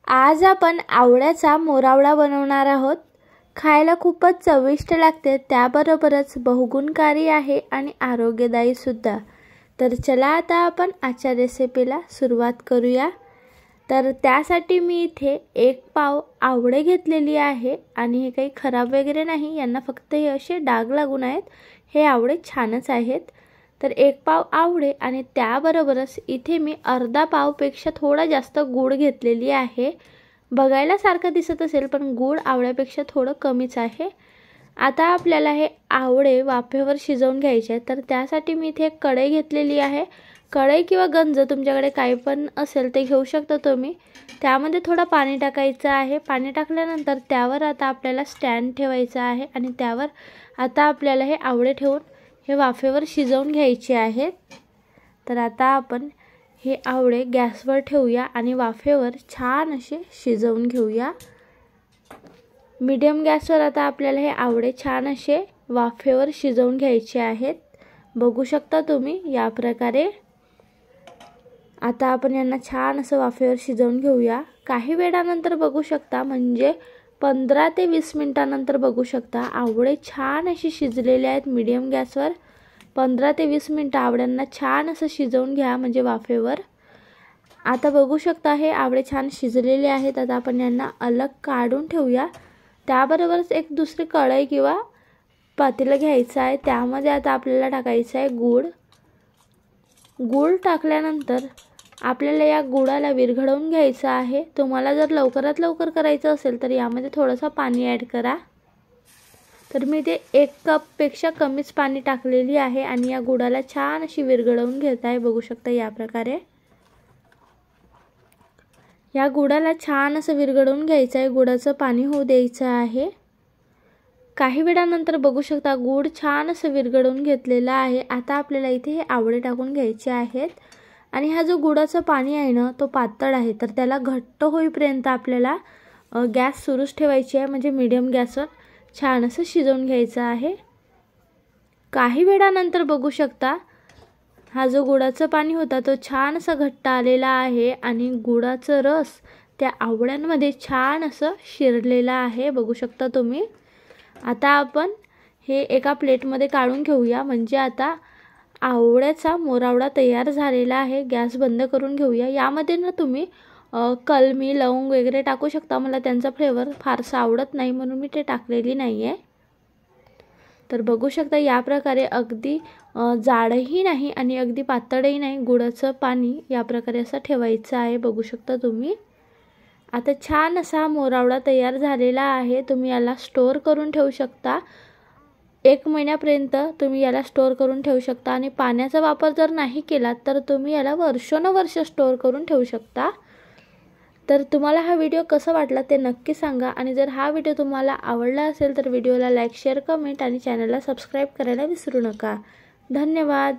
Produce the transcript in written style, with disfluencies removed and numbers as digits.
आज आपण आवळ्याचा मोरावळा बनवणार आहोत। खायला खूपच चविष्ट लागते, त्याबरोबरच बहुगुणकारी आहे आणि आरोग्यदायी सुद्धा। तर चला आता आपण आजच्या रेसिपीला सुरुवात करूया। तर त्यासाठी मी इथे 1 पाव आवळे घेतलेली आहे आणि हे काही खराब वगैरे नाही, यांना फक्त हे असे डाग लागून आहेत। हे आवळे छानच आहेत। तर 1 पाव आवळे आणि त्याबरोबरच इथे मी अर्धा पावपेक्षा थोडा जास्त गूळ घेतलेली आहे। बघायला सारखं दिसत असेल पण गूळ आवळ्यापेक्षा थोडं कमीच आहे। आता आपल्याला हे आवळे वाफेवर शिजवून घ्यायचे आहेत। तर त्यासाठी मी इथे एक कढई घेतलेली आहे। कढई किंवा गंज तुमच्याकडे काही पण असेल ते घेऊ शकता तुम्ही। त्यामध्ये थोडं पाणी टाकायचं आहे। पाणी टाकल्यानंतर त्यावर आता आपल्याला स्टँड ठेवायचा आहे आणि त्यावर आता आपल्याला हे आवळे ठेवून हे वाफेवर शिजवून घ्यायचे आहेत। तर आता आपण हे आवळे गॅसवर ठेवूया आणि वाफेवर छान असे शिजवून घेऊया। मीडियम गॅसवर आता आपल्याला हे आवळे छान असे वाफेवर शिजवून घ्यायचे आहेत। बघू शकता तुम्ही या प्रकारे। आता आपण यांना छान असं वाफेवर शिजवून घेऊया। काही वेळानंतर बघू शकता, म्हणजे 15 ते 20 मिनिटांनंतर बघू शकता आवळे छान असे शिजलेले आहेत। मीडियम गॅसवर 15 ते 20 मिनिटं आवळ्यांना छान असं शिजवून घ्या, म्हणजे वाफेवर। आता बघू शकता हे आवळे छान शिजलेले आहेत। आता आपण यांना अलग काढून ठेवूया। त्याबरोबरच एक दुसरी कढई किंवा पातेलं घ्यायचं आहे। त्यामध्ये आता आपल्याला टाकायचं आहे गूळ। गूळ टाकल्यानंतर आपल्याला या गुळाला विरघळवून घ्यायचं आहे। तुम्हाला जर लवकरात लवकर करायचं असेल तर यामध्ये थोडंसं पाणी ॲड करा। तर मी ते 1 कपपेक्षा कमीच पाणी टाकलेली आहे आणि या गुळाला छान अशी विरघळवून घेत आहे। बघू शकता या प्रकारे। या गुळाला छान असं विरघळवून घ्यायचं आहे, गुळाचं पाणी होऊ द्यायचं आहे। काही वेळानंतर बघू शकता गूळ छान असं विरघळवून घेतलेला आहे। आता आपल्याला इथे हे आवळे टाकून घ्यायचे आहेत आणि हा जो गुळाचं पाणी आहे ना तो पातळ आहे, तर त्याला घट्ट होईपर्यंत आपल्याला गॅस सुरूच ठेवायची आहे, म्हणजे मीडियम गॅसवर छान असं शिजवून घ्यायचं आहे। काही वेळानंतर बघू शकता हा जो गुळाचं पाणी होता तो छान असा घट्ट आलेला आहे आणि गुळाचं रस त्या आवळ्यांमध्ये छान असं शिरलेला आहे। बघू शकता तुम्ही। आता आपण हे एका प्लेटमध्ये काढून घेऊया, म्हणजे आता आवळ्याचा मोरावळा तयार झालेला आहे। गॅस बंद करून घेऊया। यामध्ये ना तुम्ही कलमी, लवंग वगैरे टाकू शकता। मला त्यांचा फ्लेवर फारसा आवडत नाही म्हणून मी ते टाकलेली नाही आहे। तर बघू शकता या प्रकारे अगदी जाडही नाही आणि अगदी पातळही नाही, गुळाचं पाणी या प्रकारे असं ठेवायचं आहे। बघू शकता तुम्ही। आता छान असा मोरावळा तयार झालेला आहे। तुम्ही याला स्टोअर करून ठेवू शकता। 1 महिन्यापर्यंत तुम्ही याला स्टोअर करून ठेवू शकता आणि पाण्याचा वापर जर नाही केला तर तुम्ही याला वर्षोनवर्ष स्टोअर करून ठेवू शकता। तर तुम्हाला हा व्हिडिओ कसा वाटला ते नक्की सांगा आणि जर हा व्हिडिओ तुम्हाला आवडला असेल तर व्हिडिओला लाईक, शेअर, कमेंट आणि चॅनलला सबस्क्राईब करायला विसरू नका। धन्यवाद।